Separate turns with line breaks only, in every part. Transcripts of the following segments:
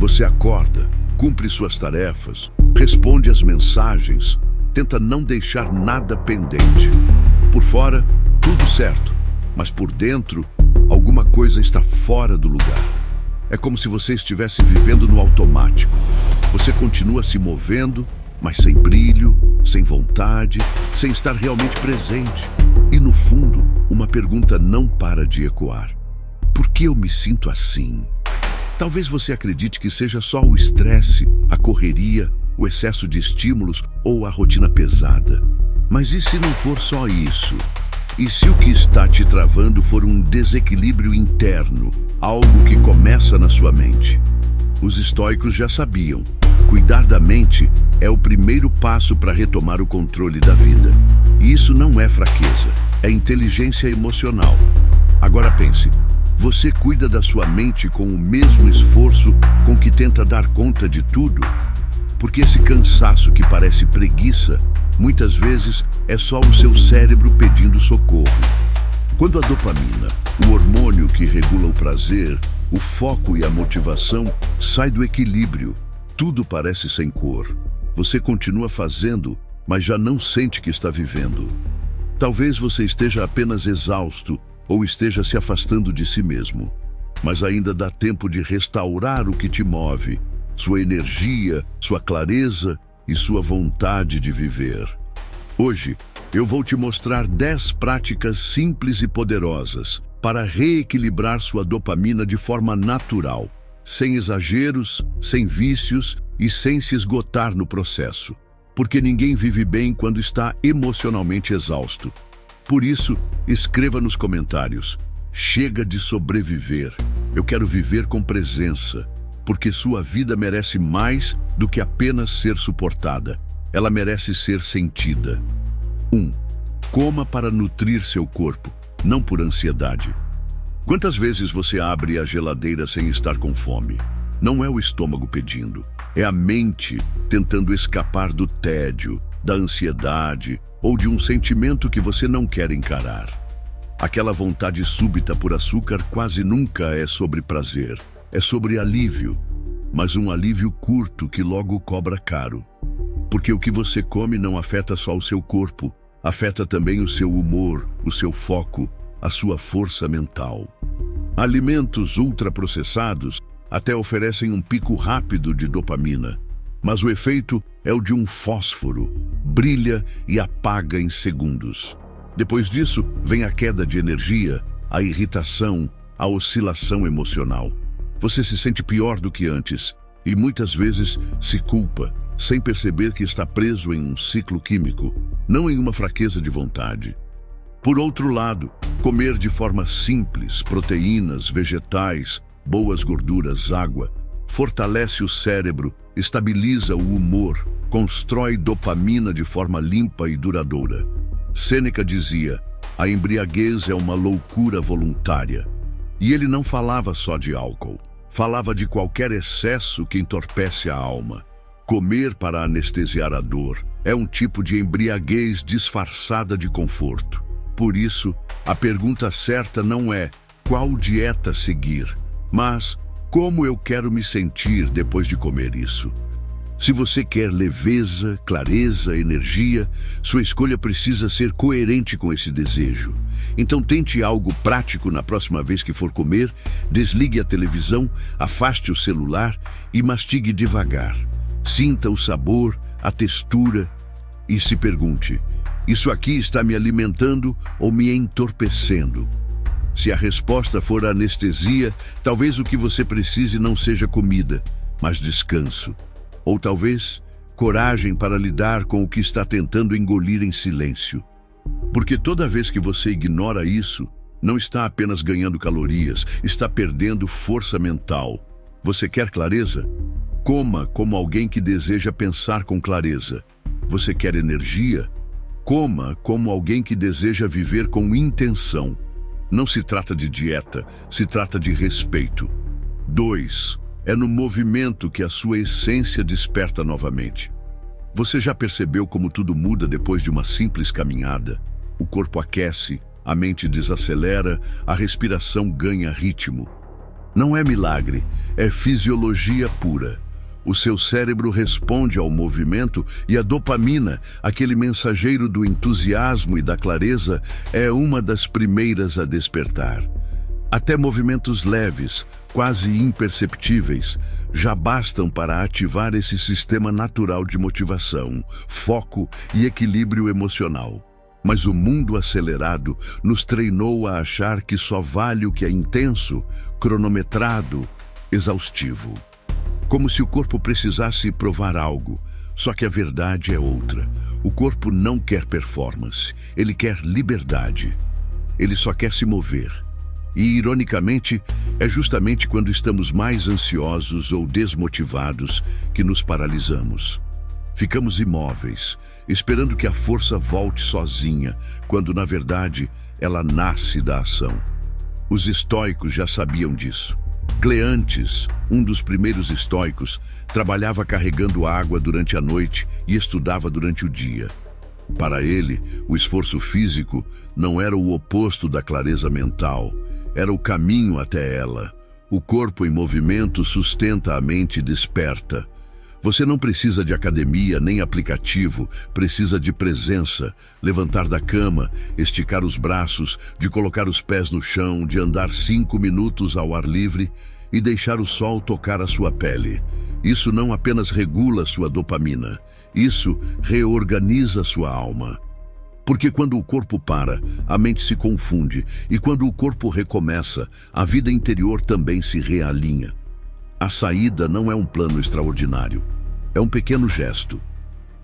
Você acorda, cumpre suas tarefas, responde às mensagens, tenta não deixar nada pendente. Por fora, tudo certo, mas por dentro, alguma coisa está fora do lugar. É como se você estivesse vivendo no automático. Você continua se movendo, mas sem brilho, sem vontade, sem estar realmente presente. E no fundo, uma pergunta não para de ecoar. Por que eu me sinto assim? Talvez você acredite que seja só o estresse, a correria, o excesso de estímulos ou a rotina pesada. Mas e se não for só isso? E se o que está te travando for um desequilíbrio interno, algo que começa na sua mente? Os estoicos já sabiam. Cuidar da mente é o primeiro passo para retomar o controle da vida. E isso não é fraqueza, é inteligência emocional. Agora pense, você cuida da sua mente com o mesmo esforço com que tenta dar conta de tudo? Porque esse cansaço que parece preguiça, muitas vezes é só o seu cérebro pedindo socorro. Quando a dopamina, o hormônio que regula o prazer, o foco e a motivação, sai do equilíbrio, tudo parece sem cor. Você continua fazendo, mas já não sente que está vivendo. Talvez você esteja apenas exausto ou esteja se afastando de si mesmo. Mas ainda dá tempo de restaurar o que te move, sua energia, sua clareza e sua vontade de viver. Hoje, eu vou te mostrar 10 práticas simples e poderosas para reequilibrar sua dopamina de forma natural, sem exageros, sem vícios e sem se esgotar no processo. Porque ninguém vive bem quando está emocionalmente exausto. Por isso, escreva nos comentários: chega de sobreviver, eu quero viver com presença, porque sua vida merece mais do que apenas ser suportada. Ela merece ser sentida. 1. Coma para nutrir seu corpo, não por ansiedade. Quantas vezes você abre a geladeira sem estar com fome? Não é o estômago pedindo, é a mente tentando escapar do tédio, da ansiedade ou de um sentimento que você não quer encarar. Aquela vontade súbita por açúcar quase nunca é sobre prazer, é sobre alívio, mas um alívio curto que logo cobra caro. Porque o que você come não afeta só o seu corpo, afeta também o seu humor, o seu foco, a sua força mental. Alimentos ultraprocessados até oferecem um pico rápido de dopamina, mas o efeito é o de um fósforo, brilha e apaga em segundos. Depois disso, vem a queda de energia, a irritação, a oscilação emocional. Você se sente pior do que antes e muitas vezes se culpa, sem perceber que está preso em um ciclo químico, não em uma fraqueza de vontade. Por outro lado, comer de forma simples, proteínas, vegetais, boas gorduras, água, fortalece o cérebro, estabiliza o humor, constrói dopamina de forma limpa e duradoura. Sêneca dizia: a embriaguez é uma loucura voluntária. E ele não falava só de álcool, falava de qualquer excesso que entorpece a alma. Comer para anestesiar a dor é um tipo de embriaguez disfarçada de conforto. Por isso, a pergunta certa não é qual dieta seguir, mas como eu quero me sentir depois de comer isso. Se você quer leveza, clareza, energia, sua escolha precisa ser coerente com esse desejo. Então tente algo prático na próxima vez que for comer, desligue a televisão, afaste o celular e mastigue devagar. Sinta o sabor, a textura e se pergunte: isso aqui está me alimentando ou me entorpecendo? Se a resposta for anestesia, talvez o que você precise não seja comida, mas descanso. Ou talvez coragem para lidar com o que está tentando engolir em silêncio. Porque toda vez que você ignora isso, não está apenas ganhando calorias, está perdendo força mental. Você quer clareza? Coma como alguém que deseja pensar com clareza. Você quer energia? Coma como alguém que deseja viver com intenção. Não se trata de dieta, se trata de respeito. 2. É no movimento que a sua essência desperta novamente. Você já percebeu como tudo muda depois de uma simples caminhada? O corpo aquece, a mente desacelera, a respiração ganha ritmo. Não é milagre, é fisiologia pura. O seu cérebro responde ao movimento e a dopamina, aquele mensageiro do entusiasmo e da clareza, é uma das primeiras a despertar. Até movimentos leves, quase imperceptíveis, já bastam para ativar esse sistema natural de motivação, foco e equilíbrio emocional. Mas o mundo acelerado nos treinou a achar que só vale o que é intenso, cronometrado, exaustivo. Como se o corpo precisasse provar algo, só que a verdade é outra. O corpo não quer performance, ele quer liberdade. Ele só quer se mover. E, ironicamente, é justamente quando estamos mais ansiosos ou desmotivados que nos paralisamos. Ficamos imóveis, esperando que a força volte sozinha, quando, na verdade, ela nasce da ação. Os estoicos já sabiam disso. Cleantes, um dos primeiros estoicos, trabalhava carregando água durante a noite e estudava durante o dia. Para ele, o esforço físico não era o oposto da clareza mental, era o caminho até ela. O corpo em movimento sustenta a mente desperta. Você não precisa de academia nem aplicativo, precisa de presença, levantar da cama, esticar os braços, de colocar os pés no chão, de andar 5 minutos ao ar livre e deixar o sol tocar a sua pele. Isso não apenas regula sua dopamina, isso reorganiza sua alma. Porque quando o corpo para, a mente se confunde, e quando o corpo recomeça, a vida interior também se realinha. A saída não é um plano extraordinário. É um pequeno gesto.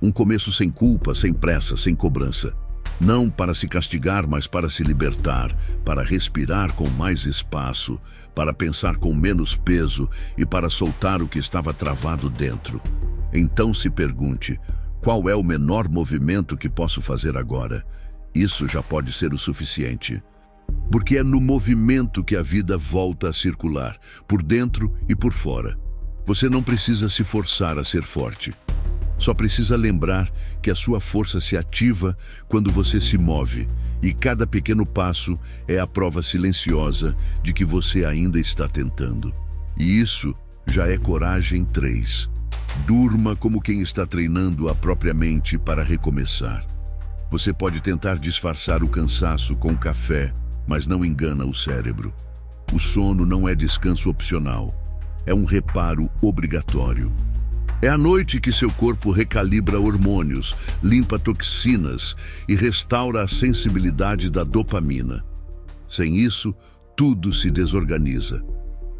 Um começo sem culpa, sem pressa, sem cobrança. Não para se castigar, mas para se libertar, para respirar com mais espaço, para pensar com menos peso e para soltar o que estava travado dentro. Então se pergunte, qual é o menor movimento que posso fazer agora? Isso já pode ser o suficiente. Porque é no movimento que a vida volta a circular, por dentro e por fora. Você não precisa se forçar a ser forte. Só precisa lembrar que a sua força se ativa quando você se move, e cada pequeno passo é a prova silenciosa de que você ainda está tentando. E isso já é coragem 3. Durma como quem está treinando a própria mente para recomeçar. Você pode tentar disfarçar o cansaço com café, mas não engana o cérebro. O sono não é descanso opcional, é um reparo obrigatório. É à noite que seu corpo recalibra hormônios, limpa toxinas e restaura a sensibilidade da dopamina. Sem isso, tudo se desorganiza.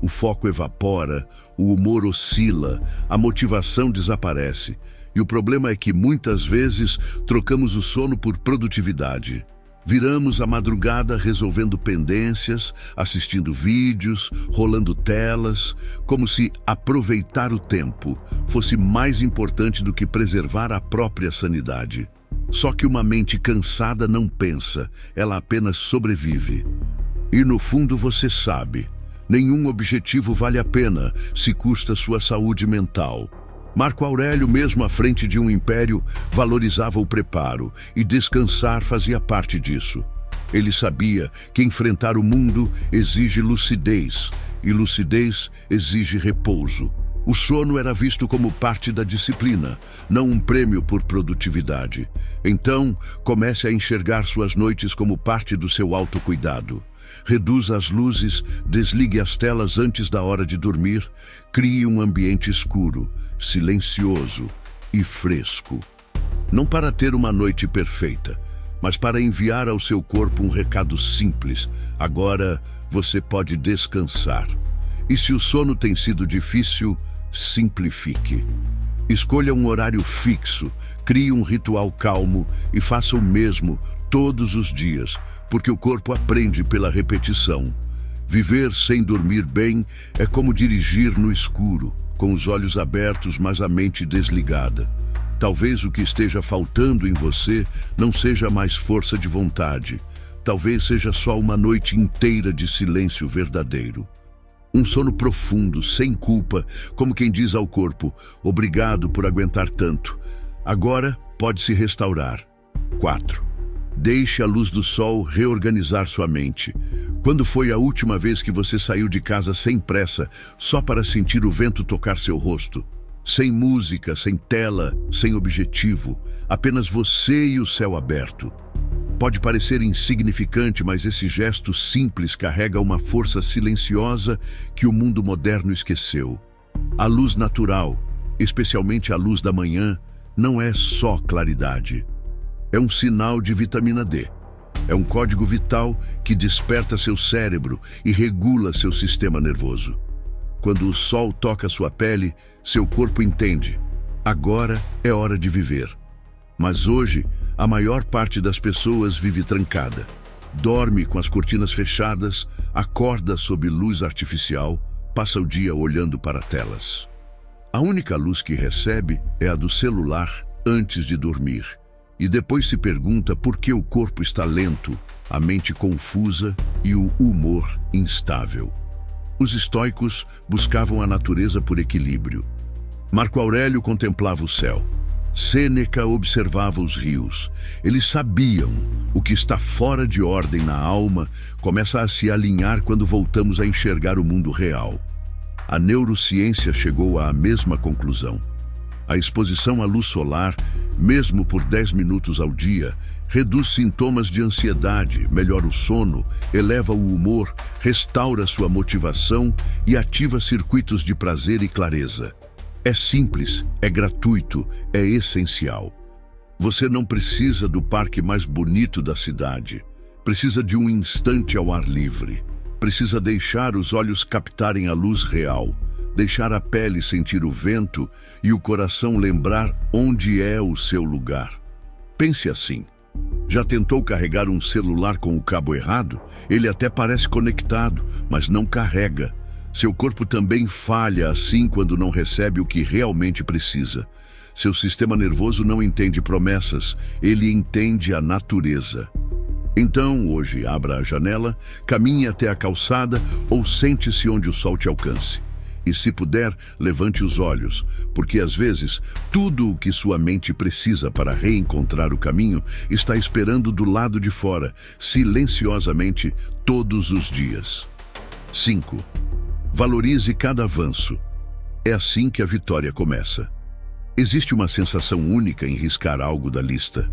O foco evapora, o humor oscila, a motivação desaparece. E o problema é que muitas vezes trocamos o sono por produtividade. Viramos a madrugada resolvendo pendências, assistindo vídeos, rolando telas, como se aproveitar o tempo fosse mais importante do que preservar a própria sanidade. Só que uma mente cansada não pensa, ela apenas sobrevive. E no fundo você sabe, nenhum objetivo vale a pena se custa sua saúde mental. Marco Aurélio, mesmo à frente de um império, valorizava o preparo, e descansar fazia parte disso. Ele sabia que enfrentar o mundo exige lucidez, e lucidez exige repouso. O sono era visto como parte da disciplina, não um prêmio por produtividade. Então, comece a enxergar suas noites como parte do seu autocuidado. Reduza as luzes, desligue as telas antes da hora de dormir, crie um ambiente escuro, silencioso e fresco. Não para ter uma noite perfeita, mas para enviar ao seu corpo um recado simples. Agora você pode descansar. E se o sono tem sido difícil, simplifique. Escolha um horário fixo, crie um ritual calmo e faça o mesmo todos os dias, porque o corpo aprende pela repetição. Viver sem dormir bem é como dirigir no escuro, com os olhos abertos, mas a mente desligada. Talvez o que esteja faltando em você não seja mais força de vontade. Talvez seja só uma noite inteira de silêncio verdadeiro. Um sono profundo, sem culpa, como quem diz ao corpo, obrigado por aguentar tanto. Agora pode se restaurar. 4. Deixe a luz do sol reorganizar sua mente. Quando foi a última vez que você saiu de casa sem pressa, só para sentir o vento tocar seu rosto? Sem música, sem tela, sem objetivo, apenas você e o céu aberto. Pode parecer insignificante, mas esse gesto simples carrega uma força silenciosa que o mundo moderno esqueceu. A luz natural, especialmente a luz da manhã, não é só claridade. É um sinal de vitamina D. É um código vital que desperta seu cérebro e regula seu sistema nervoso. Quando o sol toca sua pele, seu corpo entende: agora é hora de viver. Mas hoje, a maior parte das pessoas vive trancada. Dorme com as cortinas fechadas, acorda sob luz artificial, passa o dia olhando para telas. A única luz que recebe é a do celular antes de dormir. E depois se pergunta por que o corpo está lento, a mente confusa e o humor instável. Os estoicos buscavam a natureza por equilíbrio. Marco Aurélio contemplava o céu. Sêneca observava os rios. Eles sabiam: o que está fora de ordem na alma começa a se alinhar quando voltamos a enxergar o mundo real. A neurociência chegou à mesma conclusão. A exposição à luz solar, mesmo por 10 minutos ao dia, reduz sintomas de ansiedade, melhora o sono, eleva o humor, restaura sua motivação e ativa circuitos de prazer e clareza. É simples, é gratuito, é essencial. Você não precisa do parque mais bonito da cidade. Precisa de um instante ao ar livre. Precisa deixar os olhos captarem a luz real. Deixar a pele sentir o vento e o coração lembrar onde é o seu lugar. Pense assim: já tentou carregar um celular com o cabo errado? Ele até parece conectado, mas não carrega. Seu corpo também falha assim quando não recebe o que realmente precisa. Seu sistema nervoso não entende promessas, ele entende a natureza. Então, hoje, abra a janela, caminhe até a calçada ou sente-se onde o sol te alcance. E se puder, levante os olhos, porque às vezes tudo o que sua mente precisa para reencontrar o caminho está esperando do lado de fora, silenciosamente, todos os dias. 5. Valorize cada avanço. É assim que a vitória começa. Existe uma sensação única em riscar algo da lista.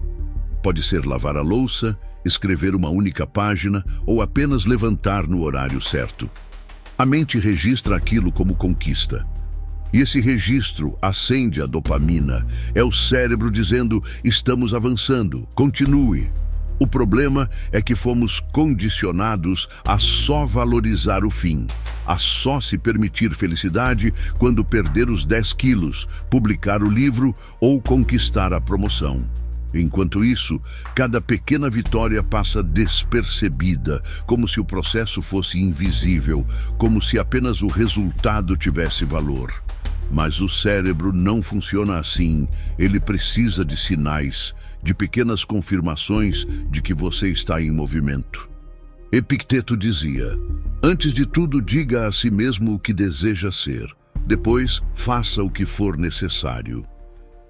Pode ser lavar a louça, escrever uma única página ou apenas levantar no horário certo. A mente registra aquilo como conquista. E esse registro acende a dopamina. É o cérebro dizendo: estamos avançando, continue. O problema é que fomos condicionados a só valorizar o fim, a só se permitir felicidade quando perder os 10 quilos, publicar o livro ou conquistar a promoção. Enquanto isso, cada pequena vitória passa despercebida, como se o processo fosse invisível, como se apenas o resultado tivesse valor. Mas o cérebro não funciona assim. Ele precisa de sinais, de pequenas confirmações de que você está em movimento. Epicteto dizia: antes de tudo, diga a si mesmo o que deseja ser. Depois, faça o que for necessário.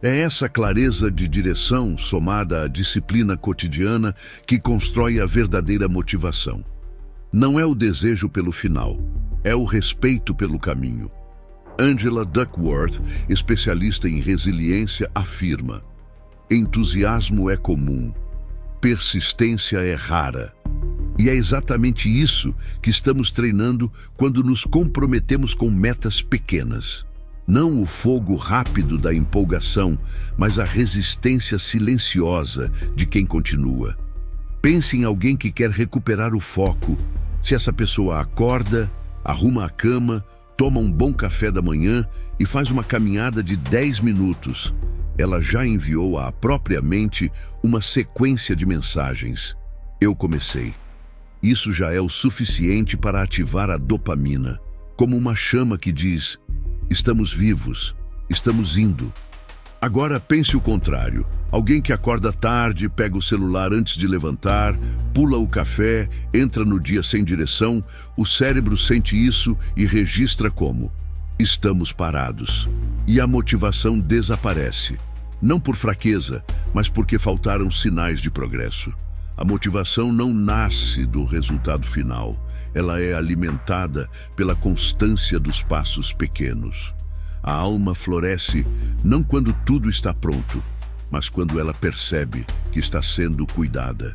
É essa clareza de direção, somada à disciplina cotidiana, que constrói a verdadeira motivação. Não é o desejo pelo final, é o respeito pelo caminho. Angela Duckworth, especialista em resiliência, afirma: entusiasmo é comum, persistência é rara. E é exatamente isso que estamos treinando quando nos comprometemos com metas pequenas. Não o fogo rápido da empolgação, mas a resistência silenciosa de quem continua. Pense em alguém que quer recuperar o foco. Se essa pessoa acorda, arruma a cama, toma um bom café da manhã e faz uma caminhada de 10 minutos, ela já enviou à própria mente uma sequência de mensagens. Eu comecei. Isso já é o suficiente para ativar a dopamina, como uma chama que diz: estamos vivos, estamos indo. Agora pense o contrário. Alguém que acorda tarde, pega o celular antes de levantar, pula o café, entra no dia sem direção, o cérebro sente isso e registra como: estamos parados. E a motivação desaparece. Não por fraqueza, mas porque faltaram sinais de progresso. A motivação não nasce do resultado final. Ela é alimentada pela constância dos passos pequenos. A alma floresce não quando tudo está pronto, mas quando ela percebe que está sendo cuidada.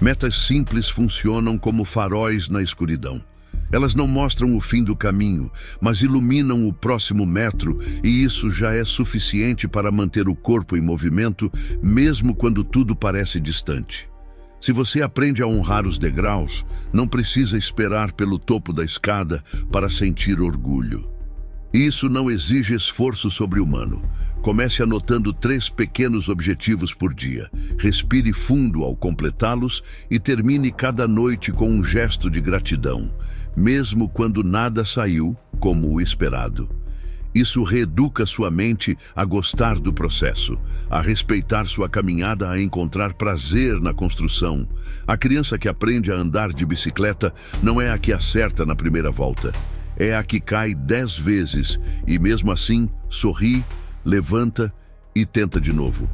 Metas simples funcionam como faróis na escuridão. Elas não mostram o fim do caminho, mas iluminam o próximo metro, e isso já é suficiente para manter o corpo em movimento, mesmo quando tudo parece distante. Se você aprende a honrar os degraus, não precisa esperar pelo topo da escada para sentir orgulho. Isso não exige esforço sobre-humano. Comece anotando 3 pequenos objetivos por dia. Respire fundo ao completá-los e termine cada noite com um gesto de gratidão, mesmo quando nada saiu como o esperado. Isso reeduca sua mente a gostar do processo, a respeitar sua caminhada, a encontrar prazer na construção. A criança que aprende a andar de bicicleta não é a que acerta na primeira volta. É a que cai 10 vezes e, mesmo assim, sorri, levanta e tenta de novo.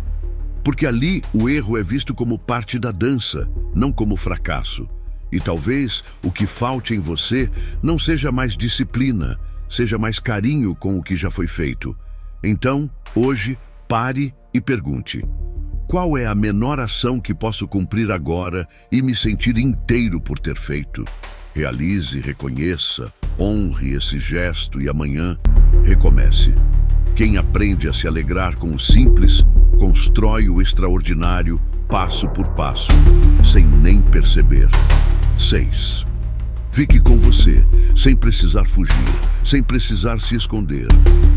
Porque ali o erro é visto como parte da dança, não como fracasso. E talvez o que falte em você não seja mais disciplina, seja mais carinho com o que já foi feito. Então, hoje, pare e pergunte: qual é a menor ação que posso cumprir agora e me sentir inteiro por ter feito? Realize, reconheça, honre esse gesto e amanhã recomece. Quem aprende a se alegrar com o simples, constrói o extraordinário passo por passo, sem nem perceber. 6. Fique com você, sem precisar fugir, sem precisar se esconder.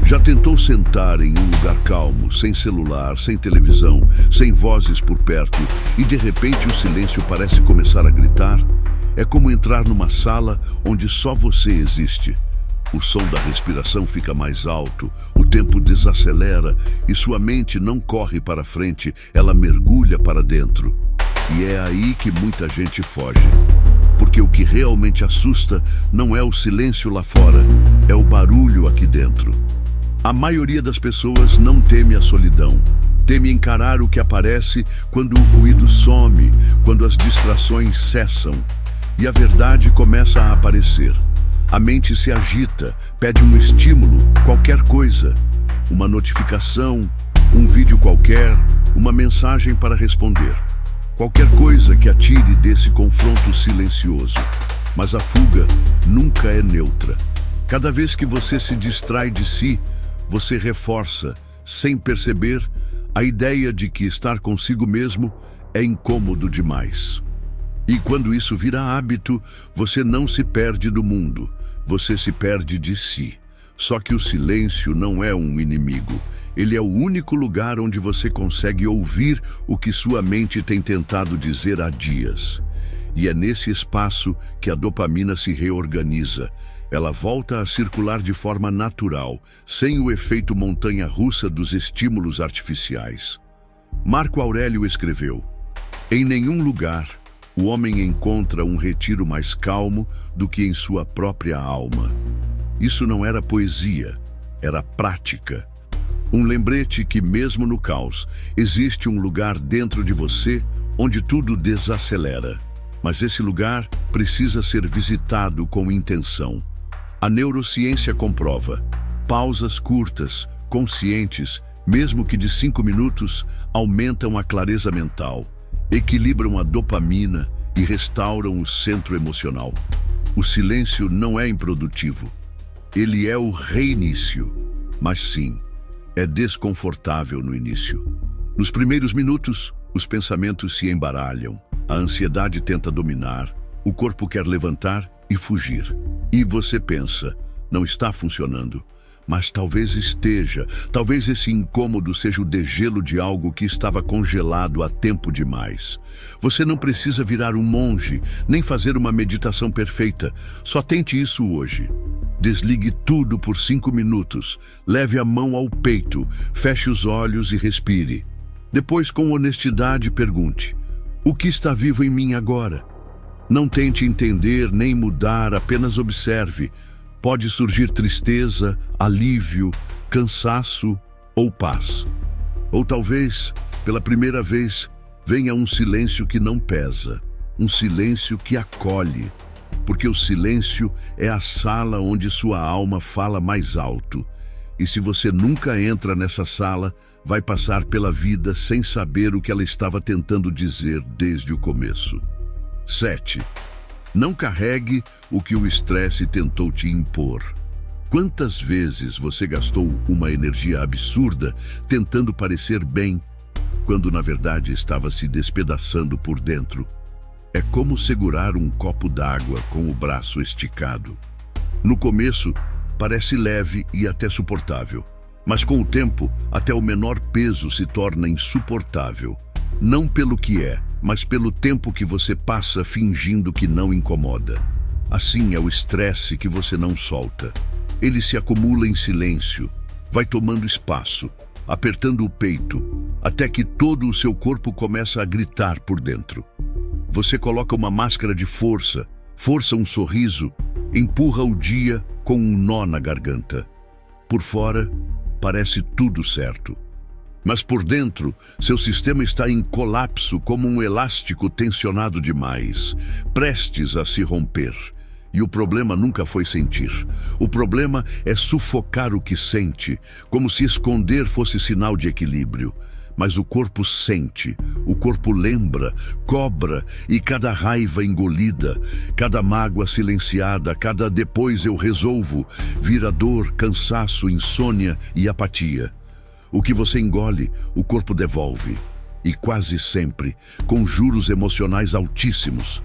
Já tentou sentar em um lugar calmo, sem celular, sem televisão, sem vozes por perto, e de repente o silêncio parece começar a gritar? É como entrar numa sala onde só você existe. O som da respiração fica mais alto, o tempo desacelera e sua mente não corre para frente, ela mergulha para dentro. E é aí que muita gente foge. Porque o que realmente assusta não é o silêncio lá fora, é o barulho aqui dentro. A maioria das pessoas não teme a solidão. Teme encarar o que aparece quando o ruído some, quando as distrações cessam. E a verdade começa a aparecer. A mente se agita, pede um estímulo, qualquer coisa. Uma notificação, um vídeo qualquer, uma mensagem para responder. Qualquer coisa que atire desse confronto silencioso. Mas a fuga nunca é neutra. Cada vez que você se distrai de si, você reforça, sem perceber, a ideia de que estar consigo mesmo é incômodo demais. E quando isso vira hábito, você não se perde do mundo, você se perde de si. Só que o silêncio não é um inimigo. Ele é o único lugar onde você consegue ouvir o que sua mente tem tentado dizer há dias. E é nesse espaço que a dopamina se reorganiza. Ela volta a circular de forma natural, sem o efeito montanha-russa dos estímulos artificiais. Marco Aurélio escreveu: "Em nenhum lugar o homem encontra um retiro mais calmo do que em sua própria alma." Isso não era poesia, era prática. Um lembrete que, mesmo no caos, existe um lugar dentro de você onde tudo desacelera. Mas esse lugar precisa ser visitado com intenção. A neurociência comprova: pausas curtas, conscientes, mesmo que de 5 minutos, aumentam a clareza mental, equilibram a dopamina e restauram o centro emocional. O silêncio não é improdutivo. Ele é o reinício. Mas sim, é desconfortável no início. Nos primeiros minutos, os pensamentos se embaralham, a ansiedade tenta dominar, o corpo quer levantar e fugir. E você pensa: não está funcionando. Mas talvez esteja, talvez esse incômodo seja o degelo de algo que estava congelado há tempo demais. Você não precisa virar um monge, nem fazer uma meditação perfeita. Só tente isso hoje. Desligue tudo por 5 minutos, leve a mão ao peito, feche os olhos e respire. Depois, com honestidade, pergunte: o que está vivo em mim agora? Não tente entender nem mudar, apenas observe. Pode surgir tristeza, alívio, cansaço ou paz. Ou talvez, pela primeira vez, venha um silêncio que não pesa, um silêncio que acolhe, porque o silêncio é a sala onde sua alma fala mais alto. E se você nunca entra nessa sala, vai passar pela vida sem saber o que ela estava tentando dizer desde o começo. 7. Não carregue o que o estresse tentou te impor. Quantas vezes você gastou uma energia absurda tentando parecer bem, quando na verdade estava se despedaçando por dentro? É como segurar um copo d'água com o braço esticado. No começo, parece leve e até suportável, mas com o tempo, até o menor peso se torna insuportável. Não pelo que é, mas pelo tempo que você passa fingindo que não incomoda. Assim é o estresse que você não solta. Ele se acumula em silêncio, vai tomando espaço, apertando o peito, até que todo o seu corpo começa a gritar por dentro. Você coloca uma máscara de força, força um sorriso, empurra o dia com um nó na garganta. Por fora, parece tudo certo. Mas por dentro, seu sistema está em colapso como um elástico tensionado demais, prestes a se romper. E o problema nunca foi sentir. O problema é sufocar o que sente, como se esconder fosse sinal de equilíbrio. Mas o corpo sente, o corpo lembra, cobra, e cada raiva engolida, cada mágoa silenciada, cada depois eu resolvo, vira dor, cansaço, insônia e apatia. O que você engole, o corpo devolve. E quase sempre, com juros emocionais altíssimos.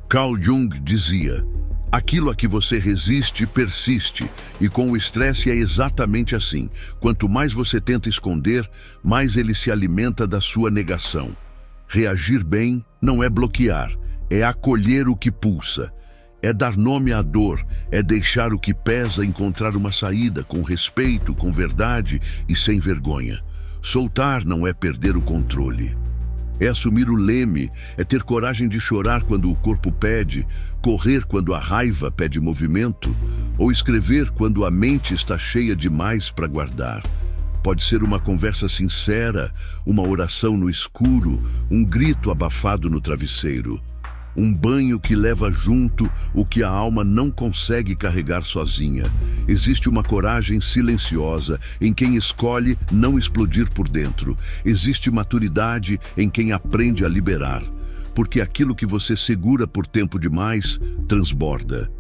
Carl Jung dizia: aquilo a que você resiste, persiste, e com o estresse é exatamente assim. Quanto mais você tenta esconder, mais ele se alimenta da sua negação. Reagir bem não é bloquear, é acolher o que pulsa. É dar nome à dor, é deixar o que pesa encontrar uma saída com respeito, com verdade e sem vergonha. Soltar não é perder o controle. É assumir o leme, é ter coragem de chorar quando o corpo pede, correr quando a raiva pede movimento, ou escrever quando a mente está cheia demais para guardar. Pode ser uma conversa sincera, uma oração no escuro, um grito abafado no travesseiro. Um banho que leva junto o que a alma não consegue carregar sozinha. Existe uma coragem silenciosa em quem escolhe não explodir por dentro. Existe maturidade em quem aprende a liberar. Porque aquilo que você segura por tempo demais, transborda.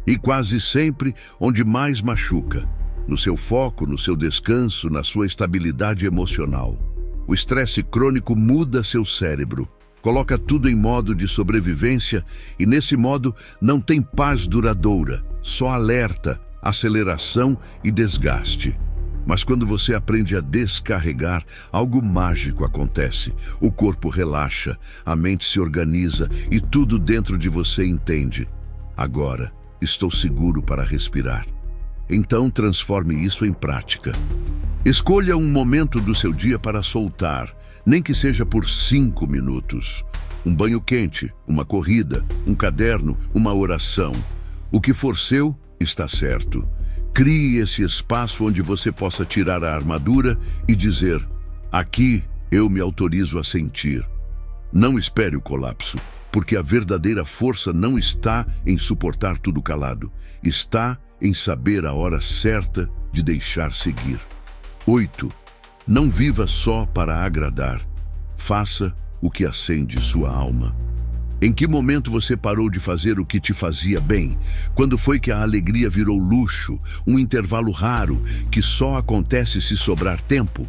E quase sempre onde mais machuca. No seu foco, no seu descanso, na sua estabilidade emocional. O estresse crônico muda seu cérebro. Coloca tudo em modo de sobrevivência e nesse modo não tem paz duradoura, só alerta, aceleração e desgaste. Mas quando você aprende a descarregar, algo mágico acontece. O corpo relaxa, a mente se organiza e tudo dentro de você entende. Agora, estou seguro para respirar. Então transforme isso em prática. Escolha um momento do seu dia para soltar, nem que seja por 5 minutos. Um banho quente, uma corrida, um caderno, uma oração. O que for seu, está certo. Crie esse espaço onde você possa tirar a armadura e dizer: aqui eu me autorizo a sentir. Não espere o colapso, porque a verdadeira força não está em suportar tudo calado. Está em saber a hora certa de deixar seguir. 8. Não viva só para agradar. Faça o que acende sua alma. Em que momento você parou de fazer o que te fazia bem? Quando foi que a alegria virou luxo, um intervalo raro que só acontece se sobrar tempo?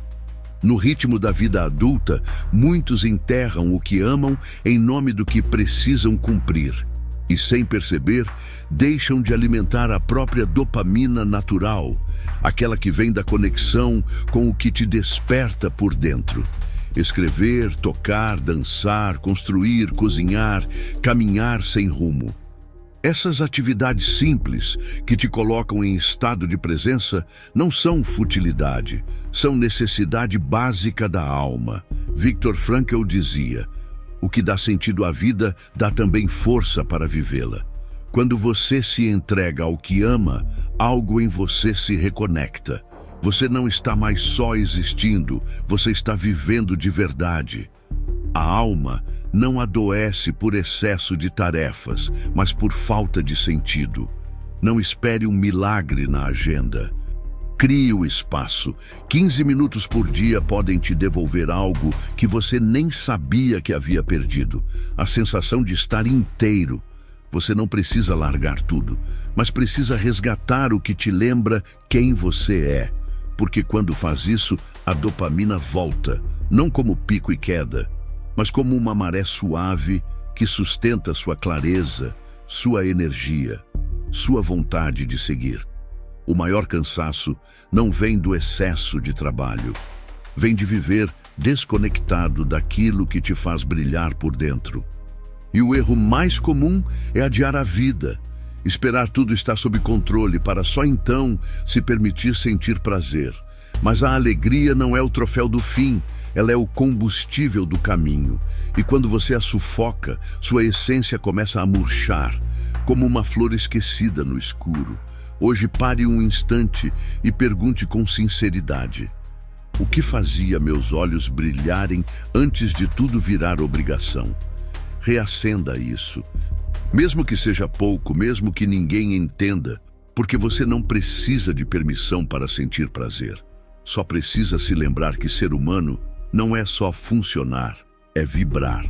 No ritmo da vida adulta, muitos enterram o que amam em nome do que precisam cumprir. E sem perceber, deixam de alimentar a própria dopamina natural, aquela que vem da conexão com o que te desperta por dentro. Escrever, tocar, dançar, construir, cozinhar, caminhar sem rumo. Essas atividades simples que te colocam em estado de presença não são futilidade, são necessidade básica da alma. Viktor Frankl dizia: o que dá sentido à vida dá também força para vivê-la. Quando você se entrega ao que ama, algo em você se reconecta. Você não está mais só existindo, você está vivendo de verdade. A alma não adoece por excesso de tarefas, mas por falta de sentido. Não espere um milagre na agenda. Crie o espaço. 15 minutos por dia podem te devolver algo que você nem sabia que havia perdido. A sensação de estar inteiro. Você não precisa largar tudo, mas precisa resgatar o que te lembra quem você é. Porque quando faz isso, a dopamina volta, não como pico e queda, mas como uma maré suave que sustenta sua clareza, sua energia, sua vontade de seguir. O maior cansaço não vem do excesso de trabalho, vem de viver desconectado daquilo que te faz brilhar por dentro. E o erro mais comum é adiar a vida, esperar tudo estar sob controle para só então se permitir sentir prazer. Mas a alegria não é o troféu do fim, ela é o combustível do caminho. E quando você a sufoca, sua essência começa a murchar, como uma flor esquecida no escuro. Hoje pare um instante e pergunte com sinceridade: o que fazia meus olhos brilharem antes de tudo virar obrigação? Reacenda isso. Mesmo que seja pouco, mesmo que ninguém entenda, porque você não precisa de permissão para sentir prazer. Só precisa se lembrar que ser humano não é só funcionar, é vibrar.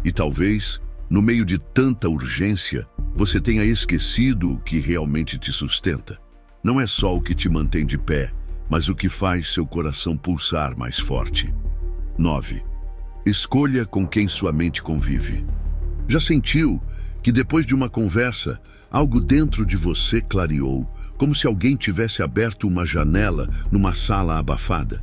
E talvez, no meio de tanta urgência, você tenha esquecido o que realmente te sustenta. Não é só o que te mantém de pé, mas o que faz seu coração pulsar mais forte. 9. Escolha com quem sua mente convive. Já sentiu que depois de uma conversa, algo dentro de você clareou, como se alguém tivesse aberto uma janela numa sala abafada?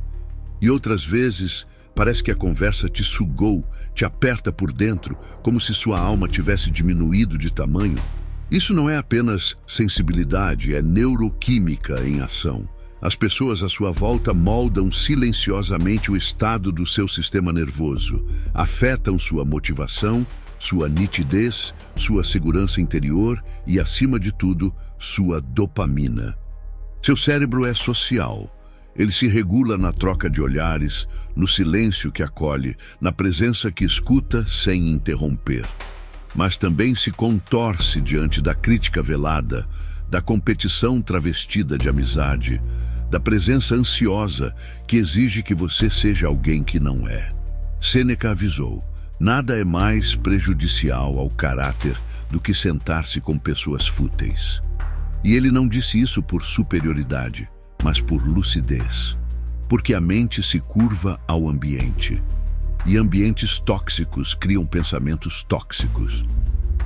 E outras vezes, parece que a conversa te sugou, te aperta por dentro, como se sua alma tivesse diminuído de tamanho. Isso não é apenas sensibilidade, é neuroquímica em ação. As pessoas à sua volta moldam silenciosamente o estado do seu sistema nervoso, afetam sua motivação, sua nitidez, sua segurança interior e, acima de tudo, sua dopamina. Seu cérebro é social. Ele se regula na troca de olhares, no silêncio que acolhe, na presença que escuta sem interromper. Mas também se contorce diante da crítica velada, da competição travestida de amizade, da presença ansiosa que exige que você seja alguém que não é. Sêneca avisou: nada é mais prejudicial ao caráter do que sentar-se com pessoas fúteis. E ele não disse isso por superioridade, mas por lucidez. Porque a mente se curva ao ambiente. E ambientes tóxicos criam pensamentos tóxicos.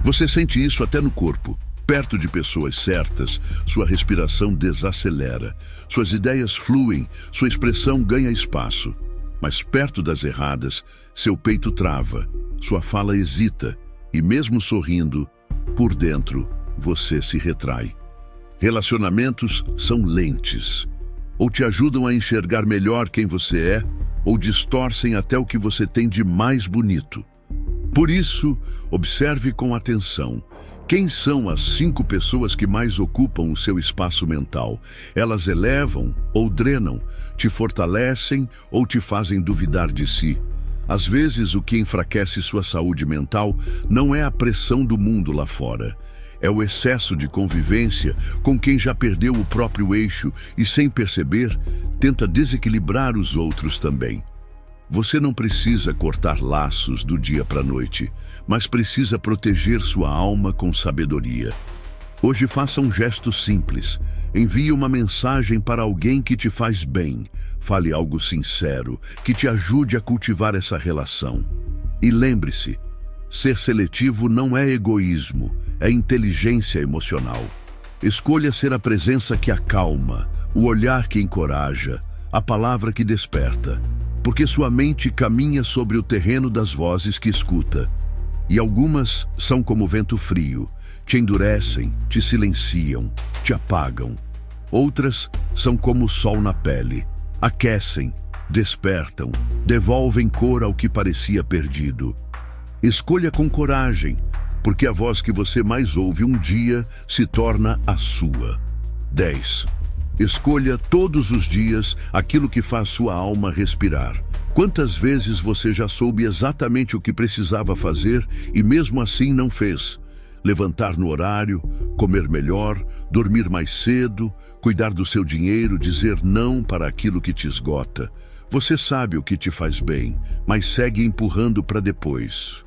Você sente isso até no corpo. Perto de pessoas certas, sua respiração desacelera, suas ideias fluem, sua expressão ganha espaço. Mas perto das erradas, seu peito trava, sua fala hesita, e mesmo sorrindo, por dentro, você se retrai. Relacionamentos são lentes. Ou te ajudam a enxergar melhor quem você é, ou distorcem até o que você tem de mais bonito. Por isso, observe com atenção. Quem são as 5 pessoas que mais ocupam o seu espaço mental? Elas elevam ou drenam, te fortalecem ou te fazem duvidar de si? Às vezes, o que enfraquece sua saúde mental não é a pressão do mundo lá fora. É o excesso de convivência com quem já perdeu o próprio eixo e, sem perceber, tenta desequilibrar os outros também. Você não precisa cortar laços do dia para a noite, mas precisa proteger sua alma com sabedoria. Hoje faça um gesto simples. Envie uma mensagem para alguém que te faz bem. Fale algo sincero, que te ajude a cultivar essa relação. E lembre-se, ser seletivo não é egoísmo, é inteligência emocional. Escolha ser a presença que acalma, o olhar que encoraja, a palavra que desperta. Porque sua mente caminha sobre o terreno das vozes que escuta. E algumas são como vento frio, te endurecem, te silenciam, te apagam. Outras são como o sol na pele, aquecem, despertam, devolvem cor ao que parecia perdido. Escolha com coragem, porque a voz que você mais ouve um dia se torna a sua. 10. Escolha todos os dias aquilo que faz sua alma respirar. Quantas vezes você já soube exatamente o que precisava fazer e mesmo assim não fez? Levantar no horário, comer melhor, dormir mais cedo, cuidar do seu dinheiro, dizer não para aquilo que te esgota. Você sabe o que te faz bem, mas segue empurrando para depois.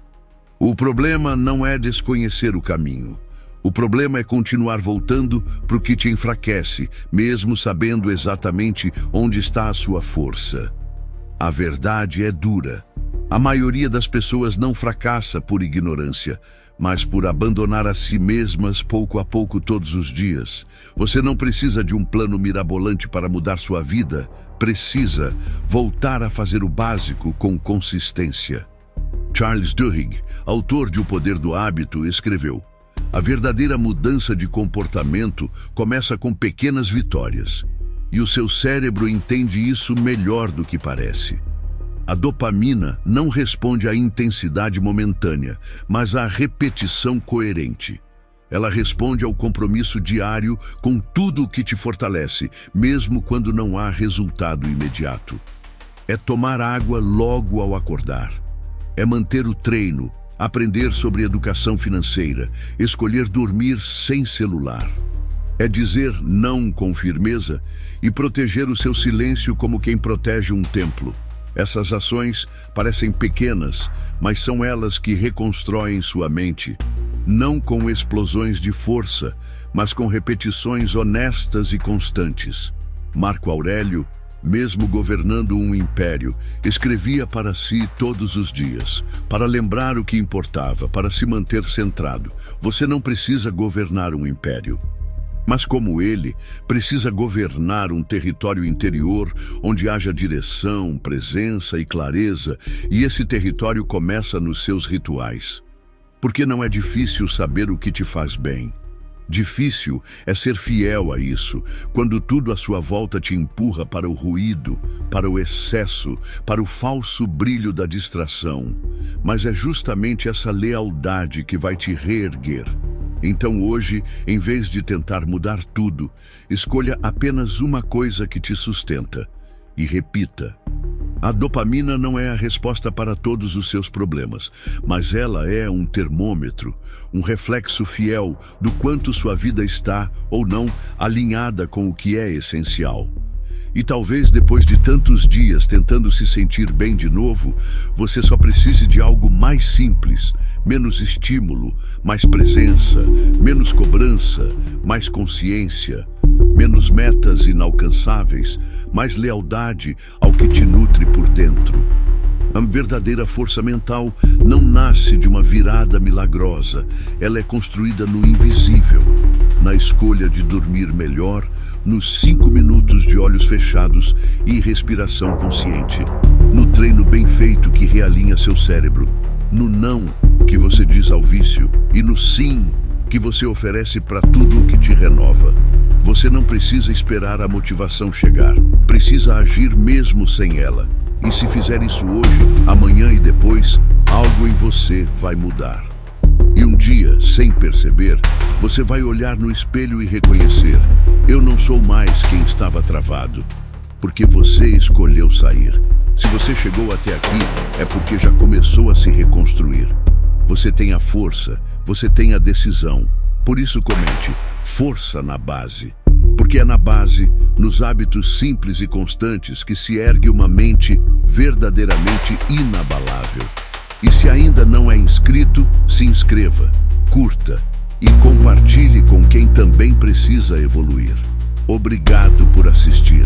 O problema não é desconhecer o caminho. O problema é continuar voltando para o que te enfraquece, mesmo sabendo exatamente onde está a sua força. A verdade é dura. A maioria das pessoas não fracassa por ignorância, mas por abandonar a si mesmas pouco a pouco todos os dias. Você não precisa de um plano mirabolante para mudar sua vida. Precisa voltar a fazer o básico com consistência. Charles Duhigg, autor de O Poder do Hábito, escreveu: a verdadeira mudança de comportamento começa com pequenas vitórias. E o seu cérebro entende isso melhor do que parece. A dopamina não responde à intensidade momentânea, mas à repetição coerente. Ela responde ao compromisso diário com tudo o que te fortalece, mesmo quando não há resultado imediato. É tomar água logo ao acordar. É manter o treino, aprender sobre educação financeira, escolher dormir sem celular. É dizer não com firmeza e proteger o seu silêncio como quem protege um templo. Essas ações parecem pequenas, mas são elas que reconstroem sua mente, não com explosões de força, mas com repetições honestas e constantes. Marco Aurélio, mesmo governando um império, escrevia para si todos os dias, para lembrar o que importava, para se manter centrado. Você não precisa governar um império, mas como ele, precisa governar um território interior onde haja direção, presença e clareza, e esse território começa nos seus rituais. Porque não é difícil saber o que te faz bem. Difícil é ser fiel a isso, quando tudo à sua volta te empurra para o ruído, para o excesso, para o falso brilho da distração. Mas é justamente essa lealdade que vai te reerguer. Então hoje, em vez de tentar mudar tudo, escolha apenas uma coisa que te sustenta e repita. A dopamina não é a resposta para todos os seus problemas, mas ela é um termômetro, um reflexo fiel do quanto sua vida está, ou não, alinhada com o que é essencial. E talvez depois de tantos dias tentando se sentir bem de novo, você só precise de algo mais simples, menos estímulo, mais presença, menos cobrança, mais consciência, menos metas inalcançáveis, mais lealdade ao que te nutre por dentro. A verdadeira força mental não nasce de uma virada milagrosa, ela é construída no invisível, na escolha de dormir melhor, nos 5 minutos de olhos fechados e respiração consciente, no treino bem feito que realinha seu cérebro, no não que você diz ao vício e no sim que você oferece para tudo o que te renova. Você não precisa esperar a motivação chegar, precisa agir mesmo sem ela. E se fizer isso hoje, amanhã e depois, algo em você vai mudar. E um dia, sem perceber, você vai olhar no espelho e reconhecer: eu não sou mais quem estava travado, porque você escolheu sair. Se você chegou até aqui, é porque já começou a se reconstruir. Você tem a força, você tem a decisão. Por isso comente: força na base. Porque é na base, nos hábitos simples e constantes, que se ergue uma mente verdadeiramente inabalável. E se ainda não é inscrito, se inscreva, curta e compartilhe com quem também precisa evoluir. Obrigado por assistir.